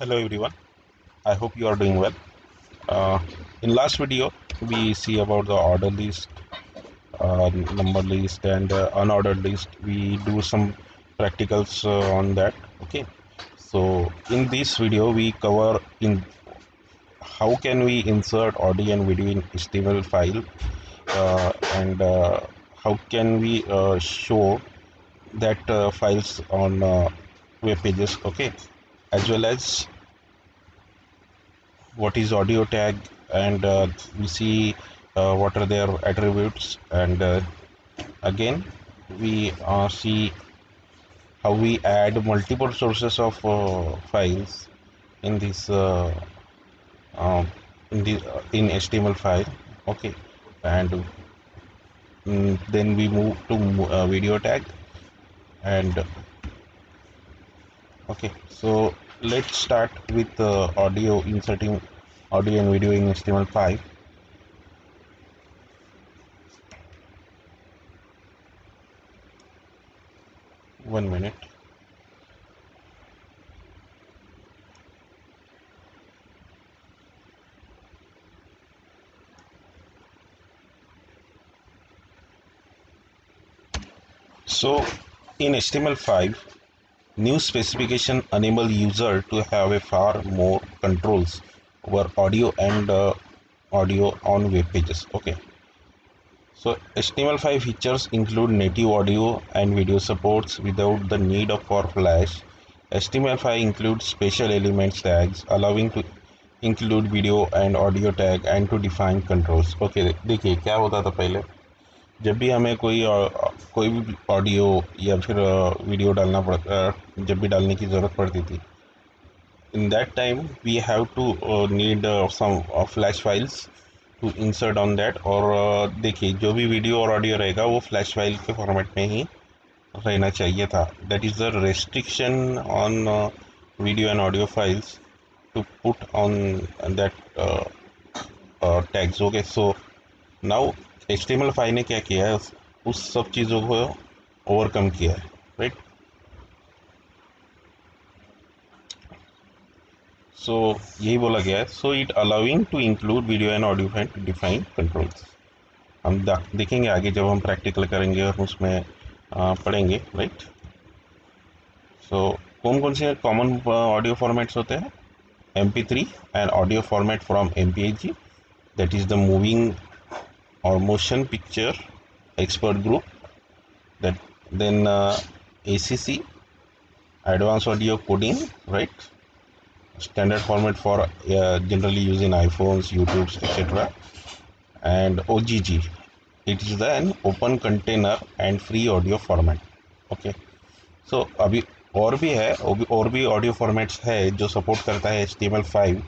Hello everyone. I hope you are doing well. Uh, in last video, we see about the order list, number list, and unordered list. We do some practicals on that. Okay. So in this video, we cover in how can we insert audio and video in HTML file, and how can we show that files on web pages. Okay, as well as what is audio tag, and we see what are their attributes, and again we see how we add multiple sources of files in this in HTML file. Okay, and then we move to video tag, and okay, so let's start with audio, inserting audio and video in HTML5. One minute. So in HTML5, new specification enable user to have a far more controls over audio and audio on web pages. Okay. So HTML5 features include native audio and video supports without the need of for Flash. HTML5 includes special elements tags allowing to include video and audio tag and to define controls. Okay, देखिए क्या होता था पहले, जब भी हमें कोई भी ऑडियो या फिर वीडियो डालना पड़ता, जब भी डालने की ज़रूरत पड़ती थी, in that time we have to need some flash files to insert on that. और देखिए जो भी वीडियो और ऑडियो रहेगा वो फ्लैश फाइल के फॉर्मेट में ही रहना चाहिए था। That is the restriction on video and audio files to put on that tags. Okay, so now HTML5 ने क्या किया है, उस सब चीज़ों को ओवरकम किया है, राइट। सो यही बोला गया है, so it allowing to include video and audio and to define controls. हम देखेंगे आगे जब हम प्रैक्टिकल करेंगे और उसमें पढ़ेंगे, राइट। सो कौन कौन से कॉमन ऑडियो फॉर्मेट्स होते हैं? MP3 and audio format from MPEG, that is the moving or motion picture expert group, that then ACC, advanced audio coding, right, standard format for generally used in iPhones, YouTubes, etc. And OGG, it is an open container and free audio format. Okay, so अभी और भी है, और भी audio formats है जो support करता है HTML5,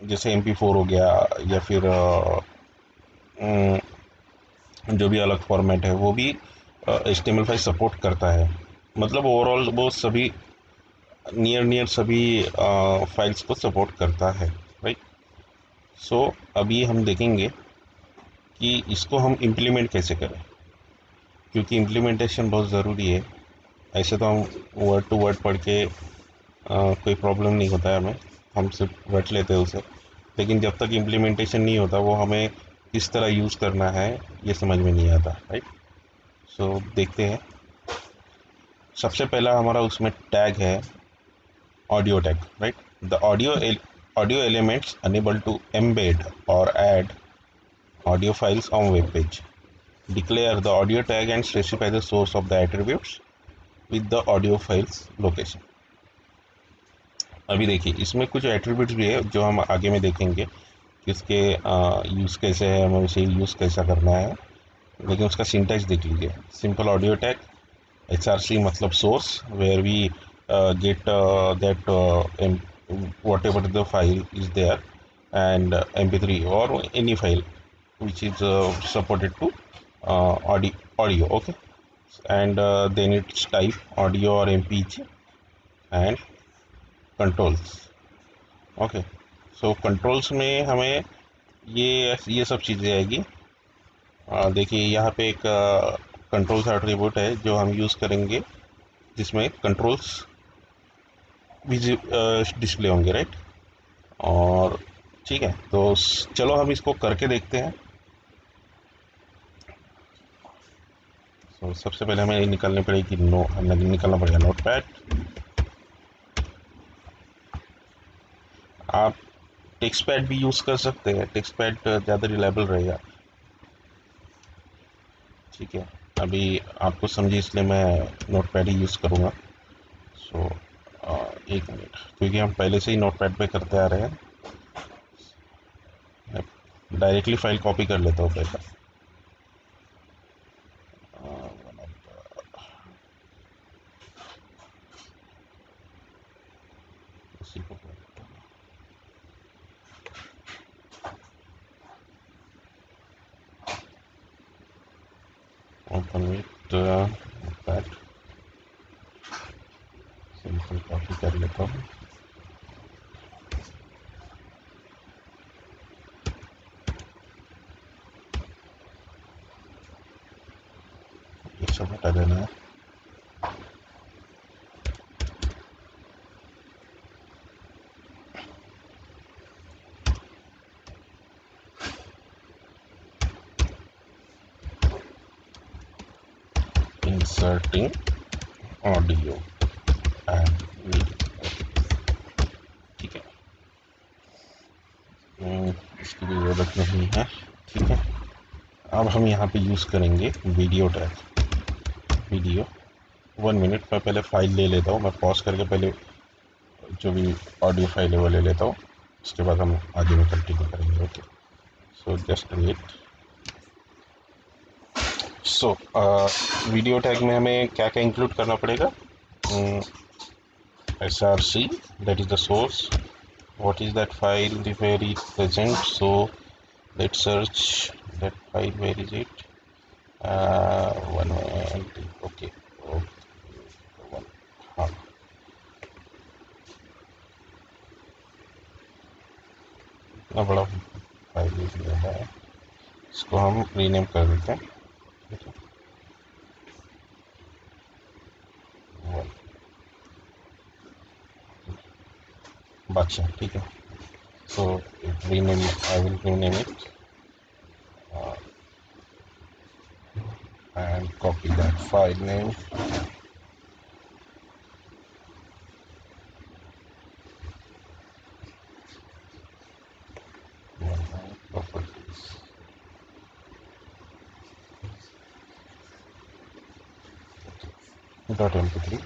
जैसे MP4 हो गया, या फिर जो भी अलग फॉर्मेट है वो भी HTML5 सपोर्ट करता है। मतलब ओवरऑल वो सभी नियर सभी फाइल्स को सपोर्ट करता है, राइट। सो अभी हम देखेंगे कि इसको हम इम्प्लीमेंट कैसे करें, क्योंकि इम्प्लीमेंटेशन बहुत ज़रूरी है। ऐसे तो हम वर्ड टू वर्ड पढ़ के कोई प्रॉब्लम नहीं होता है हमें, हम सिर्फ रट लेते हैं उसे, लेकिन जब तक इम्प्लीमेंटेशन नहीं होता वो हमें किस तरह यूज़ करना है ये समझ में नहीं आता, राइट। सो देखते हैं। सबसे पहला हमारा उसमें टैग है audio tag, right. The audio elements enable to embed और add audio files on web page. Declare the audio tag and specify the source of the attributes with the audio files location. अभी देखिए इसमें कुछ attributes भी है जो हम आगे में देखेंगे कि इसके यूज़ कैसे है, हमें उसे यूज़ कैसा करना है, लेकिन उसका सिंटैक्स देख लीजिए। सिंपल ऑडियो टैग, HRC मतलब source, where we get that whatever the file is there, and MP3 or any file which is supported to audio. Okay, and then it's type audio or MPG and controls. Okay, so controls में हमें ये सब चीज़ें आएगी। देखिए यहाँ पे एक कंट्रोल्स एट्रीब्यूट है जो हम यूज़ करेंगे, जिसमें कंट्रोल्स डिस्प्ले होंगे, राइट। और ठीक है, तो चलो हम इसको करके देखते हैं। तो सबसे पहले हमें निकालनी पड़ेगी निकालना पड़ेगा नोट पैड। आप टेक्स्ट पैड भी यूज़ कर सकते हैं, टेक्स्ट पैड ज़्यादा रिलायबल रहेगा। ठीक है, अभी आपको समझे इसलिए मैं नोट पैड ही यूज़ करूँगा। सो एक मिनट, क्योंकि हम पहले से ही नोट पैड पर करते आ रहे हैं। डायरेक्टली फाइल कॉपी कर लेता हूँ पहले। उसी को open with pad, simple copy कर लेता हूँ। ये सब हटा देना है। इंसर्टिंग ऑडियो एंड वीडियो, ठीक है। इसकी भी ज़रूरत नहीं है, ठीक है। अब हम यहाँ पे यूज़ करेंगे वीडियो ट्रैक। वीडियो 1 मिनट, मैं पहले फाइल ले लेता हूँ, मैं पॉज करके पहले जो भी ऑडियो फाइल है वो ले लेता हूँ, उसके बाद हम आगे में कंटिन्यू करेंगे। Okay, so just wait. So video tag में हमें क्या क्या इंक्लूड करना पड़ेगा? src, that is the source. What is that file where it present? So let's search that file. Where is it? 120. Okay, one, हाँ, इतना बड़ा फाइल है, इसको हम रीनेम कर देते हैं। ठीक है, बादशाह, ठीक है। So rename, I will rename it and copy that file name. Properties. .mp3,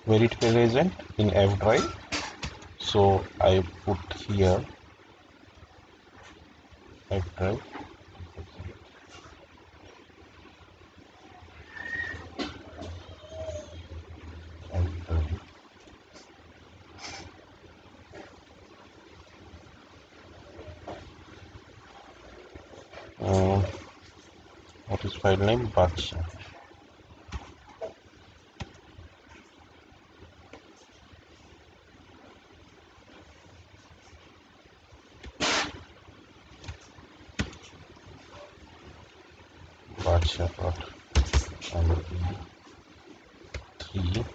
where it present in F drive. So I put here F drive. What is file name? Badsha. Badsha.mp3.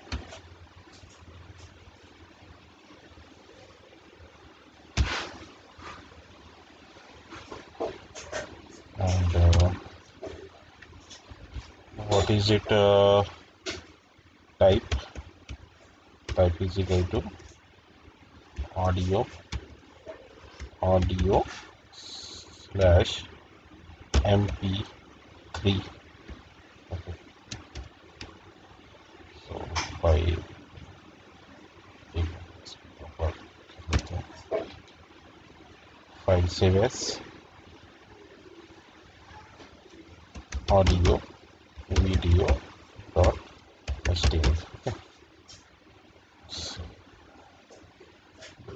And what is it? Type. Type is equal to audio slash mp3. Okay, so file save as audio video dot html. Okay, so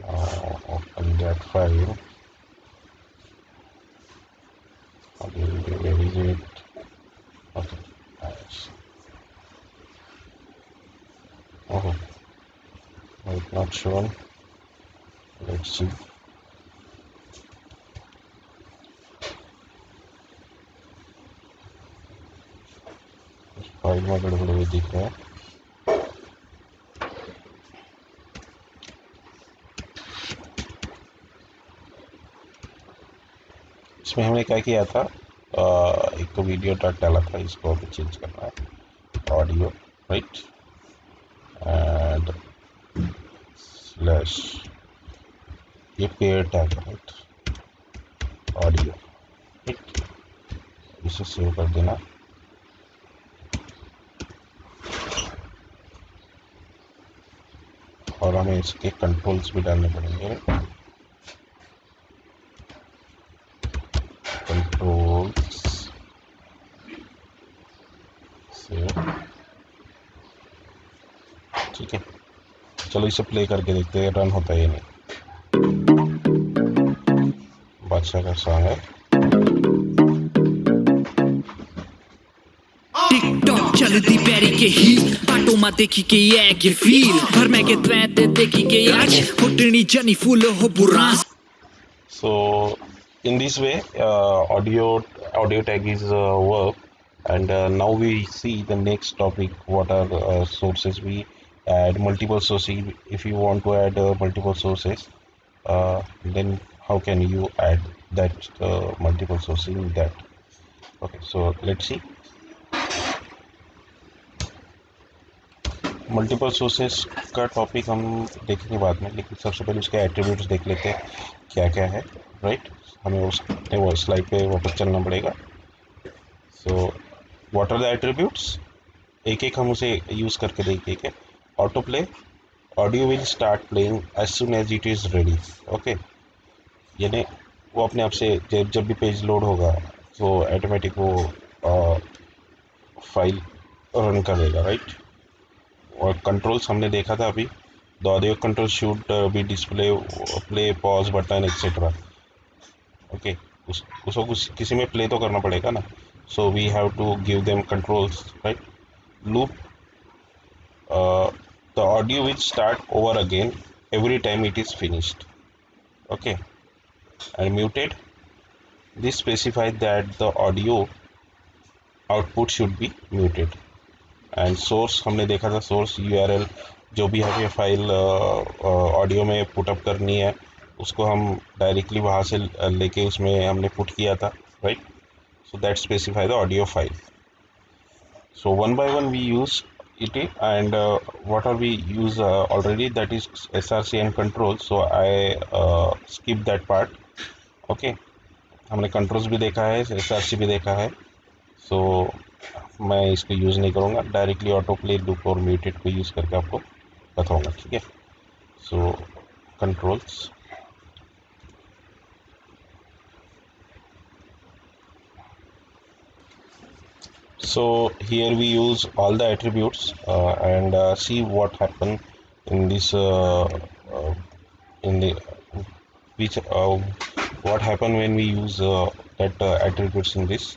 now open that file. Audio video, where is it? Okay, nice. Oh, it's not shown. Let's see. File में गड़बड़ हुई दिख रहा है। इसमें हमने क्या किया था, एक तो वीडियो डॉट डाला था, इसको अभी चेंज करना है ऑडियो, राइट, एंड स्लैश ये पेयर टैग है, राइट, ऑडियो, राइट, इसे सेव कर देना। और हमें इसके कंट्रोल्स भी डालने पड़ेंगे, कंट्रोल्स सेव, ठीक है। चलो इसे प्ले करके देखते हैं रन होता है या नहीं। बादशाह का सॉन्ग है। TikTok चलती पैरी के ही आटो मा देखी के ये के फील हर मैं के त्वैते देखी के आज हुटनी जनी फूल हो बुरा। So in this way audio tag is work, and now we see the next topic. What are sources we add? Multiple sources. If you want to add multiple sources, then how can you add that multiple sources in that? Okay, so let's see. Multiple sources का topic हम देखेंगे बाद में, लेकिन सबसे पहले उसके attributes देख लेते हैं क्या क्या है, राइट। हमें उस स्लाइड पे वापस चलना पड़ेगा। So what are the attributes, एक एक हम उसे यूज़ करके देखेंगे। Autoplay, audio will start playing as soon as it is ready, okay, यानी वो अपने आप से जब भी पेज लोड होगा तो ऑटोमेटिक वो फाइल रन कर देगा, राइट। और कंट्रोल्स हमने देखा था अभी, the audio control should be display play pause button etcetera, okay. उसको कुछ किसी में प्ले तो करना पड़ेगा ना, so we have to give them controls, right. Loop, the audio will start over again every time it is finished, okay. And muted, this specifies that the audio output should be muted. And source हमने देखा था, source URL जो भी हमें file audio में put up करनी है उसको हम डायरेक्टली वहाँ से लेके उसमें हमने पुट किया था, right. So that specify the audio file. So one by one we use it, and what are we use already, that is SRC and control. So I skip that part, okay. हमने controls भी देखा है, SRC भी देखा है, सो मैं इसको use नहीं करूँगा, डायरेक्टली ऑटो प्ले, लूप और म्यूटेड को यूज़ करके आपको बताऊँगा, ठीक है। सो controls, so here we use all the attributes and see what happened in this in the which what happened when we use that attributes in this,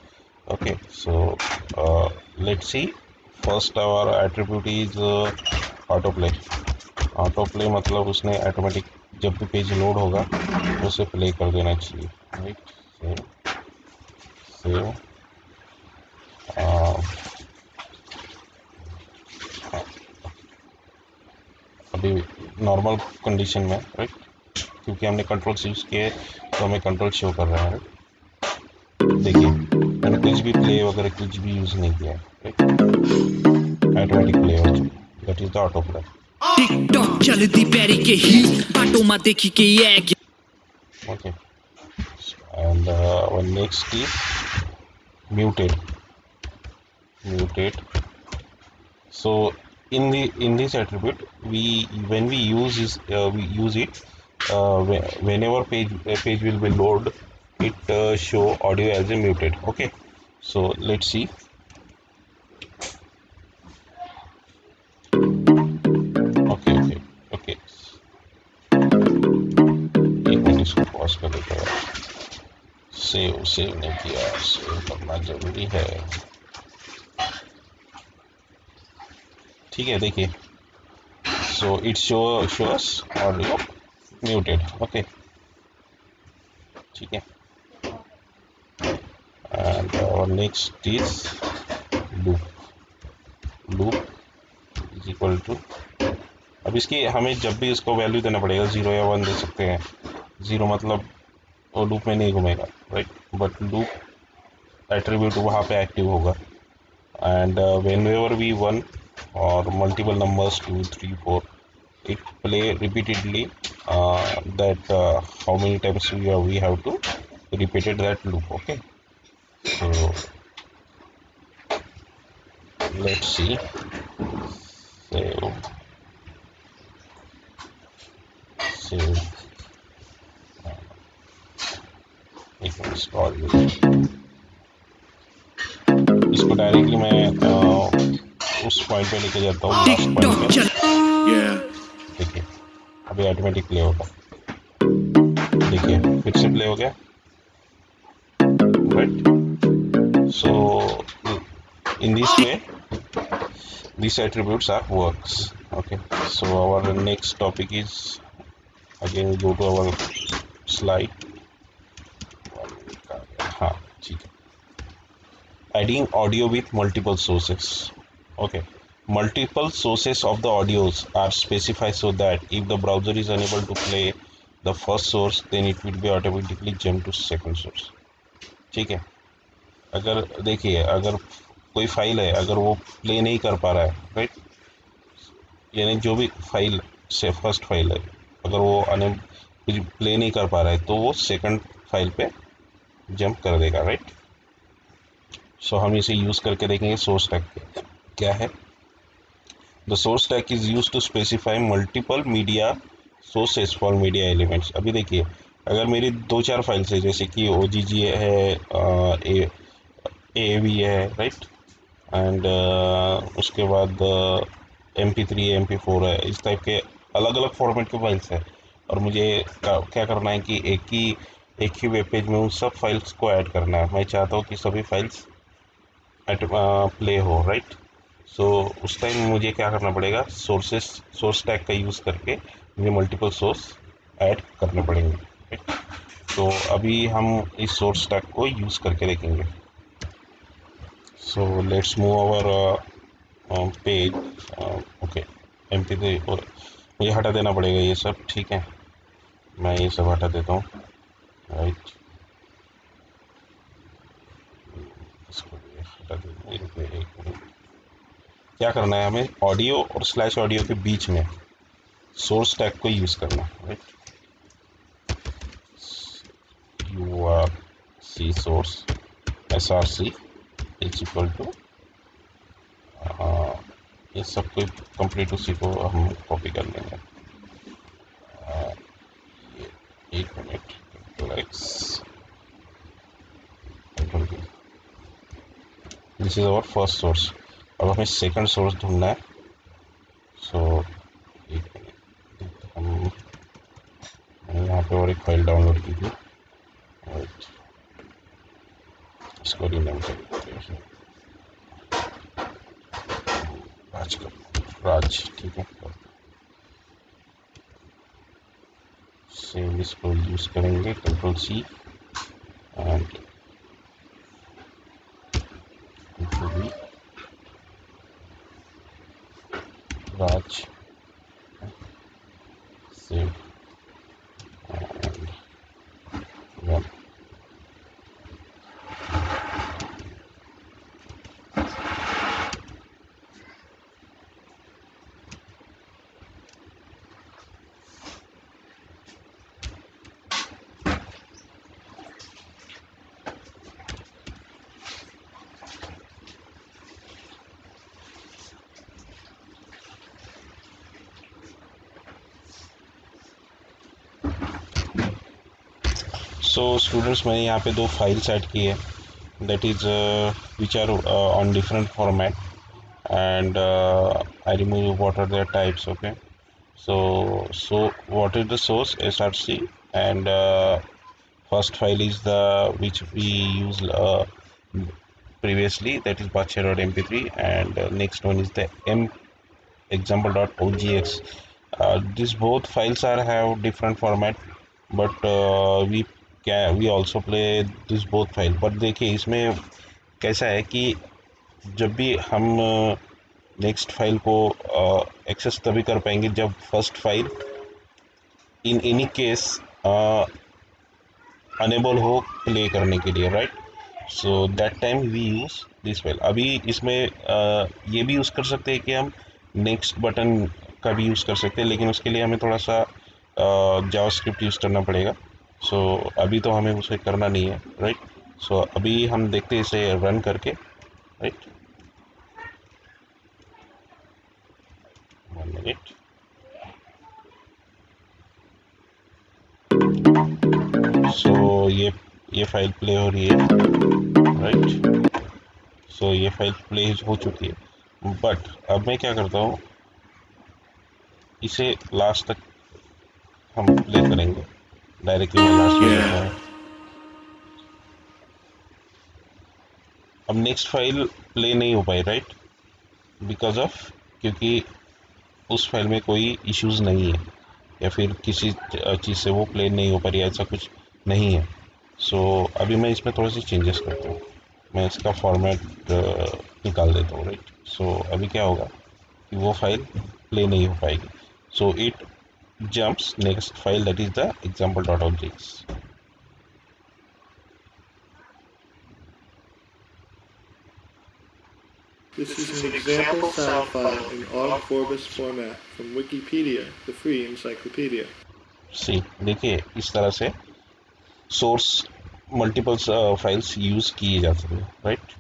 okay. So let's see. First our attribute is autoplay. autoplay मतलब उसने automatic जब भी page load होगा उसे play कर देना चाहिए, right. Save save, अभी नॉर्मल कंडीशन में, राइट, क्योंकि हमने कंट्रोल्स यूज़ किए तो हमें कंट्रोल शो कर रहा है, राइट। देखिए मैंने कुछ भी प्ले वगैरह कुछ भी यूज़ नहीं किया है, राइट, ऑटोमेटिक प्ले हो चुका, that is the auto play. TikTok चलती पैरी के ही आटो मा देखी के ये okay, and one next is muted. So in this attribute we when we use is we use it whenever page will be load, it show audio as a muted, okay. So let's see. okay okay okay एक minute इसको pause कर देता हूँ, save नहीं किया, save करना जरूरी है, ठीक है। देखिए, so it shows audio muted, okay, ठीक है। And next is loop is equal to, अब इसकी हमें जब भी इसको वैल्यू देना पड़ेगा, 0 या 1 दे सकते हैं। 0 मतलब वो लूप में नहीं घूमेगा, राइट। बट लूप एट्रीब्यूट वहाँ पे एक्टिव होगा and whenever we one or multiple numbers 2 3 4 it play repeatedly that how many times we have to repeated that loop. Okay, so let's see. Save एक minute इसको directly मैं उस point पे लेके जाता हूँ लास्ट पॉइंट पे। देखिए अभी ऑटोमेटिक प्ले होगा, देखिए फिर से प्ले हो गया, right. So in this way these attributes are works. Okay, so our next topic is, again go to our slide। हाँ ठीक है, adding audio with multiple sources. Okay, multiple sources of the audios are specified so that if the browser is unable to play the first source then it will be automatically jump to second source। ठीक है, अगर देखिए अगर कोई file है अगर वो play नहीं कर पा रहा है, राइट, यानी जो भी फाइल से फर्स्ट फाइल है अगर वो प्ले नहीं कर पा रहा है तो वो सेकंड फाइल पे जंप कर देगा, राइट। सो हम इसे यूज़ करके देखेंगे सोर्स टैग क्या है। The source tag is use to specify multiple media sources for media elements. अभी देखिए अगर मेरी दो चार फाइल्स है जैसे कि ओ जी जी है, ए वी है, राइट, एंड उसके बाद MP3 है, MP4 है, इस टाइप के अलग अलग फॉर्मेट के फाइल्स है और मुझे क्या करना है कि एक ही वेब पेज में उन सब फाइल्स को ऐड करना है। मैं चाहता हूँ कि सभी फाइल्स प्ले हो, राइट। सो उस टाइम मुझे क्या करना पड़ेगा, सोर्स टैग का यूज़ करके मुझे मल्टीपल सोर्स ऐड करने पड़ेंगे, राइट। तो अभी हम इस सोर्स टैग को यूज़ करके देखेंगे। So let's move our page. Okay, MP3 और मुझे हटा देना पड़ेगा ये सब, ठीक है, मैं ये सब हटा देता हूँ, राइट। इसको भी हटा देना, एक मिनट। क्या करना है हमें, ऑडियो और स्लैश ऑडियो के बीच में सोर्स टैग को यूज़ करना है, right. URC source SRC is equal to, ये सब कोई कंप्लीट उसी को हम कॉपी कर लेंगे। एक मिनट, this is our first source. अब हमें सेकंड सोर्स ढूंढना है। सो एक मिनट, हम यहाँ पे और एक फाइल डाउनलोड की थी, राइट, इसको रीनेम करेंगे राज, ठीक है। सेम इसको यूज़ करेंगे, Ctrl+C and Ctrl+V, Raj, save and run. So students मैंने यहाँ पे दो फाइल्स ऐड की है, that is which are on different format, and I remove what are their types। Okay, so what is the source, SRC, and first file is the which we used previously, that is batcher.mp3, and next one is the m example.ogx। these both files are have different format, but we also play this both file। but देखिए इसमें कैसा है कि जब भी हम next file को access तभी कर पाएंगे जब first file, in any case enable हो प्ले करने के लिए, right. So that time we use this file. अभी इसमें ये भी यूज़ कर सकते हैं कि हम नेक्स्ट बटन का भी यूज़ कर सकते हैं, लेकिन उसके लिए हमें थोड़ा सा जावास्क्रिप्ट यूज़ करना पड़ेगा। सो अभी तो हमें उसे करना नहीं है, राइट। सो अभी हम देखते हैं इसे रन करके, राइट। 1 मिनट। सो ये फाइल प्ले हो रही है, राइट। सो ये फाइल प्ले हो चुकी है, बट अब मैं क्या करता हूँ, इसे लास्ट तक हम प्ले करेंगे। डायरेक्टली मैं लास्ट में लेता हूँ। अब नेक्स्ट फाइल प्ले नहीं हो पाई, राइट, बिकॉज ऑफ, क्योंकि उस फाइल में कोई इश्यूज नहीं है, या फिर किसी चीज़ से वो प्ले नहीं हो पा रही है, ऐसा कुछ नहीं है। सो अभी मैं इसमें थोड़े से चेंजेस करता हूँ। मैं इसका फॉर्मेट निकाल देता हूँ, राइट। सो अभी क्या होगा कि वो फाइल प्ले नहीं हो पाएगी। So it jumps next file, that is the example dot objects. This is an example sound file in OGG Vorbis format from Wikipedia, the free encyclopedia. सी देखिए, इस तरह से सोर्स मल्टीपल फाइल्स यूज किए जा सकते हैं, right.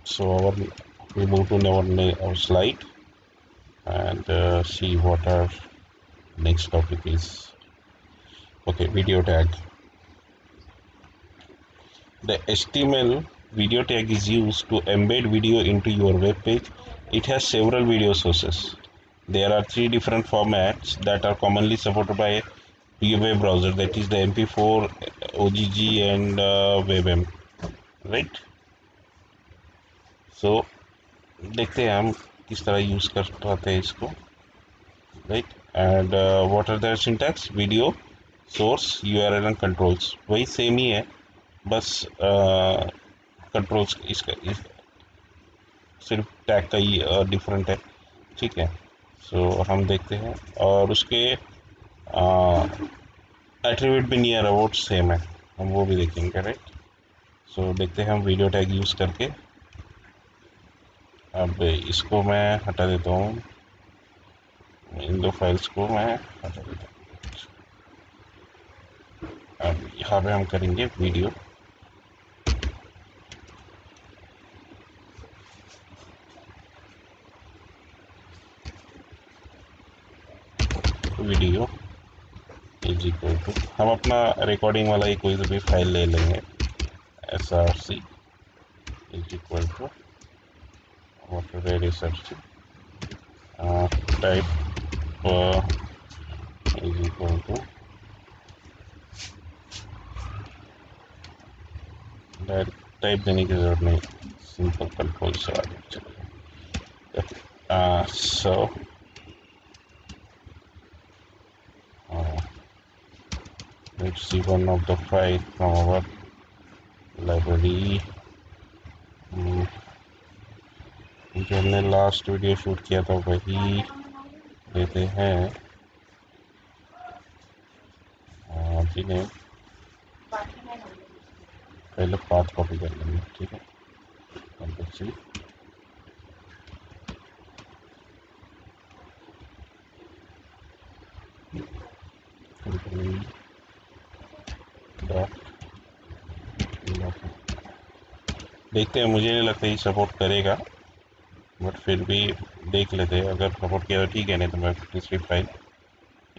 So we move to our slide and see what our next topic is. Okay, video tag. The HTML video tag is used to embed video into your web page. It has several video sources. There are three different formats that are commonly supported by your web browser, that is the MP4, OGG and WebM, right? So देखते हैं हम किस तरह use कर पाते हैं इसको, right. And what are the syntax, video source URL and controls, वही सेम ही है, बस कंट्रोल्स सिर्फ टैग का ही डिफरेंट है, ठीक है। सो हम देखते हैं, और उसके एट्रीब्यूट भी नियर अबाउट सेम है, हम वो भी देखेंगे, राइट। सो देखते हैं हम वीडियो टैग यूज़ करके। अब इसको मैं हटा देता हूँ, इन दो फाइल्स को मैं हटा देता हूँ। अब यहाँ पे हम करेंगे video, video is equal to, हम अपना रिकॉर्डिंग वाला ही कोई भी फाइल ले लेंगे, SRC is equal to research type is equal to type देने की जरूरत नहीं, सिंपल कंट्रोल से आगे चलेगा। सो let's see one of the file from our library, जो हमने लास्ट वीडियो शूट किया था वही लेते हैं। जिन्हें पहले पाथ कॉपी कर लेंगे, ठीक है। कंट्रोल देखते हैं, मुझे नहीं लगता ये सपोर्ट करेगा, बट फिर भी देख लेते हैं। अगर सपोर्ट किया तो ठीक है, नहीं तो मैं दूसरी फाइल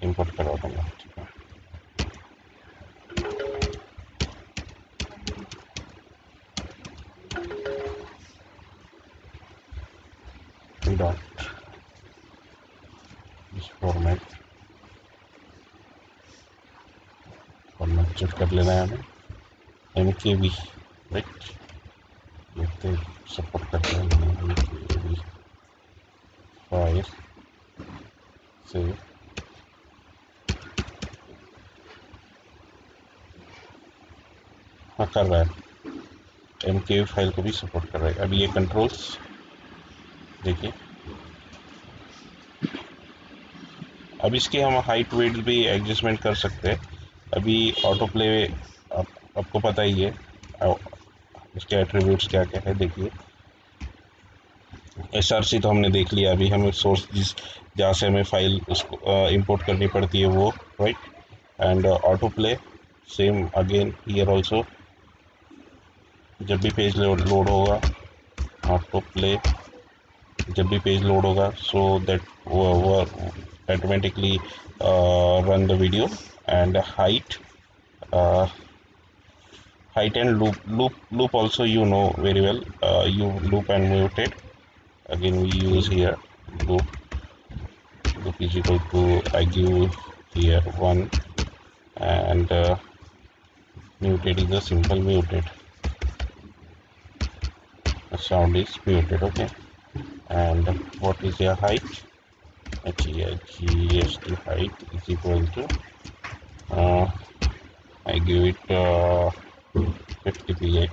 इंपोर्ट करवा दूँगा, ठीक है। डॉट इस फॉर्मेट चेक कर लेना है हमें, MKV, राइट। देखते सपोर्ट करते हैं MKV फाइल से। हाँ, कर रहा है, MKV फाइल को भी सपोर्ट कर रहा है। अभी ये कंट्रोल्स देखिए, अब इसकी हम हाइट वेट भी एडजस्टमेंट कर सकते हैं। अभी ऑटो प्ले आपको पता ही है इसके एट्रीब्यूट्स क्या क्या है। देखिए SRC तो हमने देख लिया। अभी हमें सोर्स जहाँ से हमें फाइल उसको इंपोर्ट करनी पड़ती है वो, right. And auto play same again here also, जब भी पेज लोड होगा ऑटो प्ले, जब भी पेज लोड होगा सो दैट वो automatically run the video. And height and loop also, you know very well. You loop and mutate, again we use here loop is equal to, I give here 1, and mutate is a simple mutate, the sound is muted, okay. And what is your height? GST height is equal to I give it 50 px,